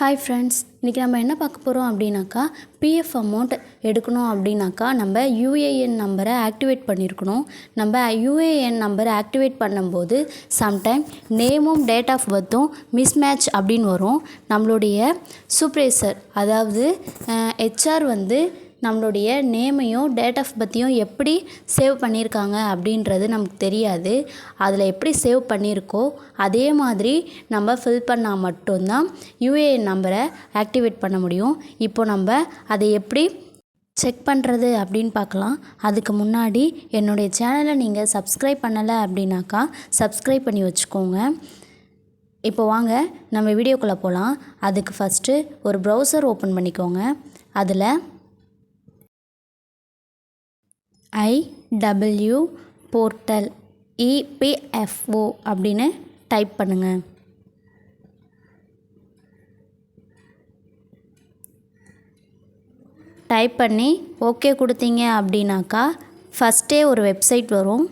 Hi friends, இன்றைக்கி நம்ம என்ன பார்க்க போகிறோம் அப்படின்னாக்கா, பிஎஃப் அமௌண்ட் எடுக்கணும் அப்படின்னாக்கா நம்ம யூஏஎன் நம்பரை ஆக்டிவேட் பண்ணியிருக்கணும். நம்ம யூஏஎன் நம்பரை ஆக்டிவேட் பண்ணும்போது சம்டைம் நேமும் டேட் ஆஃப் பர்த்தும் மிஸ்மேட்ச் அப்படின்னு வரும். நம்மளுடைய சூப்பர்வைசர் அதாவது ஹெச்ஆர் நம்மளுடைய நேமையும் டேட் ஆஃப் பர்த்தையும் எப்படி சேவ் பண்ணியிருக்காங்க அப்படின்றது நமக்கு தெரியாது. அதில் எப்படி சேவ் பண்ணியிருக்கோ அதே மாதிரி நம்ம ஃபில் பண்ணால் மட்டும்தான் யூஏஎன் நம்பரை ஆக்டிவேட் பண்ண முடியும். இப்போ நம்ம அதை எப்படி செக் பண்ணுறது அப்படின்னு பார்க்கலாம். அதுக்கு முன்னாடி என்னுடைய சேனலை நீங்கள் சப்ஸ்கிரைப் பண்ணலை அப்படின்னாக்கா சப்ஸ்கிரைப் பண்ணி வச்சுக்கோங்க. இப்போ வாங்க நம்ம வீடியோக்குள்ளே போகலாம். அதுக்கு ஃபஸ்ட்டு ஒரு ப்ரௌசர் ஓப்பன் பண்ணிக்கோங்க. அதில் IW போர்ட்டல் EPFO அப்படின்னு டைப் பண்ணுங்கள். டைப் பண்ணி ஓகே கொடுத்தீங்க அப்படின்னாக்கா ஃபஸ்ட்டே ஒரு வெப்சைட் வரும்.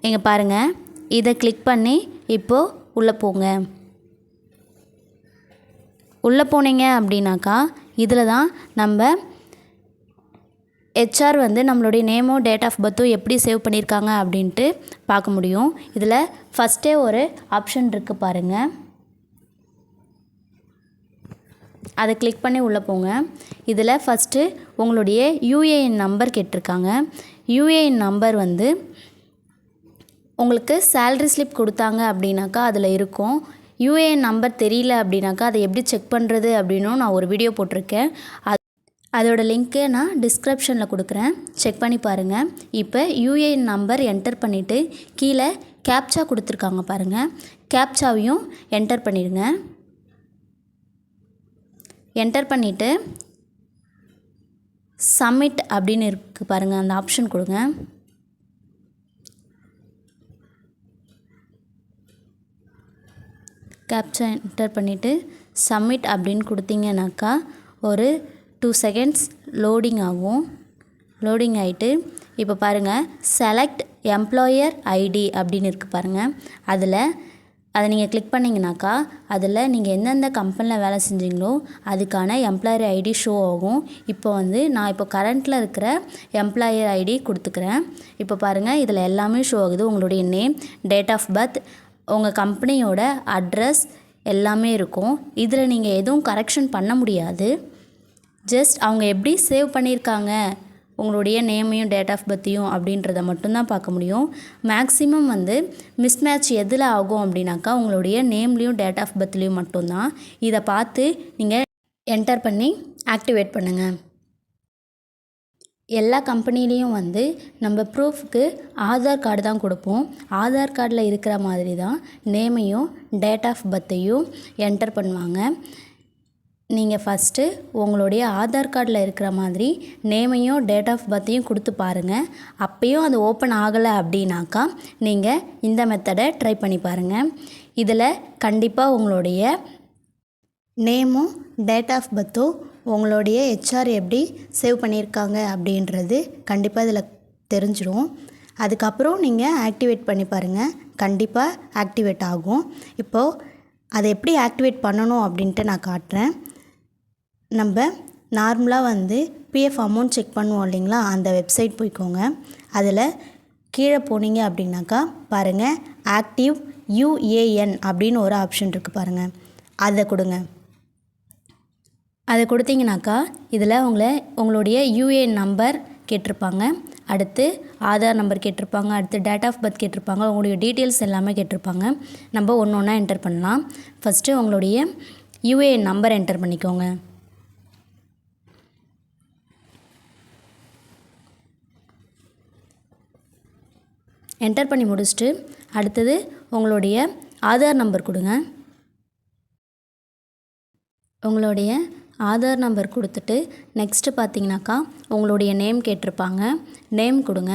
இங்கே பாருங்கள், இதை கிளிக் பண்ணி இப்போது உள்ளே போங்க. உள்ளே போனீங்க அப்படின்னாக்கா இதில் தான் நம்ம ஹெச்ஆர் நம்மளுடைய நேமோ டேட் ஆஃப் பர்த்தும் எப்படி சேவ் பண்ணியிருக்காங்க அப்படின்ட்டு பார்க்க முடியும். இதில் ஃபஸ்ட்டே ஒரு ஆப்ஷன் இருக்குது பாருங்கள், அதை கிளிக் பண்ணி உள்ளே போங்க. இதில் ஃபஸ்ட்டு உங்களுடைய யூஏஎன் நம்பர் கேட்டிருக்காங்க. யூஏஎன் நம்பர் உங்களுக்கு சேல்ரி ஸ்லிப் கொடுத்தாங்க அப்படின்னாக்கா அதில் இருக்கும். யூஏஎன் நம்பர் தெரியல அப்படின்னாக்கா அதை எப்படி செக் பண்ணுறது அப்படின்னும் நான் ஒரு வீடியோ போட்டிருக்கேன். அதோட லிங்க்கை நான் டிஸ்கிரிப்ஷனில் கொடுக்குறேன், செக் பண்ணி பாருங்கள். இப்போ யூஏஎன் நம்பர் என்டர் பண்ணிவிட்டு கீழே கேப்சா கொடுத்துருக்காங்க பாருங்கள், கேப்சாவையும் என்டர் பண்ணிடுங்க. என்டர் பண்ணிவிட்டு சப்மிட் அப்படின்னு இருக்குது பாருங்கள், அந்த ஆப்ஷன் கொடுங்க. கேப்சா என்டர் பண்ணிவிட்டு சப்மிட் அப்படின்னு கொடுத்தீங்கன்னாக்கா ஒரு 2 செகண்ட்ஸ் லோடிங் ஆகும். லோடிங் ஆகிட்டு இப்போ பாருங்கள், செலக்ட் எம்ப்ளாயர் ஐடி அப்படின்னு இருக்குது பாருங்கள். அதை நீங்கள் கிளிக் பண்ணிங்கனாக்கா அதில் நீங்கள் எந்தெந்த கம்பெனியில் வேலை செஞ்சீங்களோ அதுக்கான எம்ப்ளாயர் ஐடி ஷோ ஆகும். இப்போ நான் இப்போ கரண்ட்டில் இருக்கிற எம்ப்ளாயர் ஐடி கொடுத்துக்கிறேன். இப்போ பாருங்கள், இதில் எல்லாமே ஷோ ஆகுது. உங்களுடைய நேம், டேட் ஆஃப் பர்த், உங்கள் கம்பெனியோட அட்ரஸ் எல்லாமே இருக்கும். இதில் நீங்கள் எதுவும் கரெக்ஷன் பண்ண முடியாது. ஜஸ்ட் அவங்க எப்படி சேவ் பண்ணியிருக்காங்க உங்களுடைய நேமையும் டேட் ஆஃப் பர்த்தையும் அப்படின்றத மட்டும்தான் பார்க்க முடியும். மேக்ஸிமம் மிஸ்மேட்ச் எதில் ஆகும் அப்படின்னாக்கா உங்களுடைய நேம்லேயும் டேட் ஆஃப் பர்த்லேயும் மட்டும்தான். இதை பார்த்து நீங்கள் என்டர் பண்ணி ஆக்டிவேட் பண்ணுங்கள். எல்லா கம்பெனிலேயும் நம்ம ப்ரூஃப்க்கு ஆதார் கார்டு தான் கொடுப்போம். ஆதார் கார்டில் இருக்கிற மாதிரி தான் நேமையும் டேட் ஆஃப் பர்த்தையும் என்டர் பண்ணுவாங்க. நீங்கள் ஃபஸ்ட்டு உங்களுடைய ஆதார் கார்டில் இருக்கிற மாதிரி நேமையும் டேட் ஆஃப் பர்த்தையும் கொடுத்து பாருங்கள். அப்பையும் அது ஓப்பன் ஆகலை அப்படின்னாக்கா நீங்கள் இந்த மெத்தடை ட்ரை பண்ணி பாருங்கள். இதில் கண்டிப்பாக உங்களுடைய நேமும் டேட் ஆஃப் பர்த்தும் உங்களுடைய ஹெச்ஆர் எப்படி சேவ் பண்ணியிருக்காங்க அப்படின்றது கண்டிப்பாக இதில் தெரிஞ்சிடும். அதுக்கப்புறம் நீங்கள் ஆக்டிவேட் பண்ணி பாருங்கள், கண்டிப்பாக ஆக்டிவேட் ஆகும். இப்போது அதை எப்படி ஆக்டிவேட் பண்ணணும் அப்படின்ட்டு நான் காட்டுறேன். நம்ம நார்மலாக பிஎஃப் அமௌண்ட் செக் பண்ணுவோம் இல்லைங்களா, அந்த வெப்சைட் போய்க்கோங்க. அதில் கீழே போனீங்க அப்படின்னாக்கா பாருங்கள், ஆக்டிவ் யூஏஎன் அப்படின்னு ஒரு ஆப்ஷன் இருக்குது பாருங்கள், அதை கொடுங்க. அதை கொடுத்தீங்கனாக்கா இதில் உங்களுடைய யூஏஎன் நம்பர் கேட்டிருப்பாங்க, அடுத்து ஆதார் நம்பர் கேட்டிருப்பாங்க, அடுத்து டேட் ஆஃப் பர்த் கேட்டிருப்பாங்க, உங்களுடைய டீட்டெயில்ஸ் எல்லாமே கேட்டிருப்பாங்க. நம்ம ஒன்று ஒன்றா என்டர் பண்ணலாம். ஃபஸ்ட்டு உங்களுடைய யூஏஎன் நம்பர் என்டர் பண்ணிக்கோங்க. என்டர் பண்ணி முடிச்சுட்டு அடுத்தது உங்களுடைய ஆதார் நம்பர் கொடுங்க. உங்களுடைய ஆதார் நம்பர் கொடுத்துட்டு நெக்ஸ்ட்டு பார்த்தீங்கன்னாக்கா உங்களுடைய நேம் கேட்டிருப்பாங்க, நேம் கொடுங்க.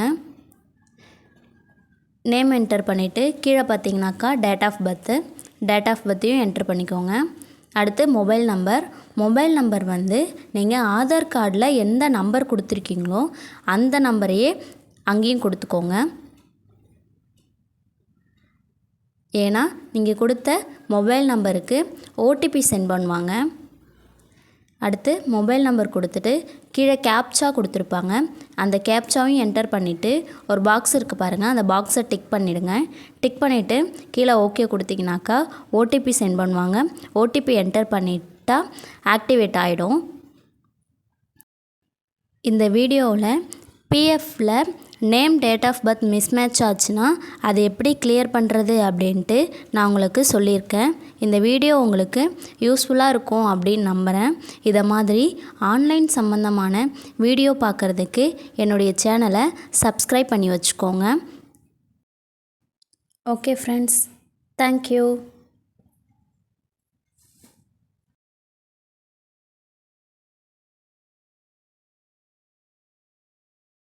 நேம் என்டர் பண்ணிவிட்டு கீழே பார்த்தீங்கன்னாக்கா டேட் ஆஃப் பர்த்தையும் என்டர் பண்ணிக்கோங்க. அடுத்து மொபைல் நம்பர் நீங்கள் ஆதார் கார்டில் எந்த நம்பர் கொடுத்துருக்கீங்களோ அந்த நம்பரையே அங்கேயும் கொடுத்துக்கோங்க. ஏன்னா நீங்கள் கொடுத்த மொபைல் நம்பருக்கு ஓடிபி சென்ட் பண்ணுவாங்க. அடுத்து மொபைல் நம்பர் கொடுத்துட்டு கீழே கேப்சா கொடுத்துருப்பாங்க. அந்த கேப்சாவையும் என்டர் பண்ணிவிட்டு ஒரு பாக்ஸ் இருக்குது பாருங்கள், அந்த பாக்ஸை டிக் பண்ணிவிடுங்க. டிக் பண்ணிவிட்டு கீழே ஓகே கொடுத்தீங்கனாக்கா ஓடிபி சென்ட் பண்ணுவாங்க. ஓடிபி என்டர் பண்ணிட்டா ஆக்டிவேட் ஆகிடும். இந்த வீடியோவில் பிஎஃப்பில் name date of birth mismatch ஆச்சுன்னா அது எப்படி கிளியர் பண்ணுறது அப்படின்ட்டு நான் உங்களுக்கு சொல்லியிருக்கேன். இந்த வீடியோ உங்களுக்கு யூஸ்ஃபுல்லாக இருக்கும் அப்படின்னு நம்புகிறேன். இதை மாதிரி ஆன்லைன் சம்மந்தமான வீடியோ பார்க்குறதுக்கு என்னுடைய சேனலை சப்ஸ்கிரைப் பண்ணி வச்சுக்கோங்க. Okay friends, thank you.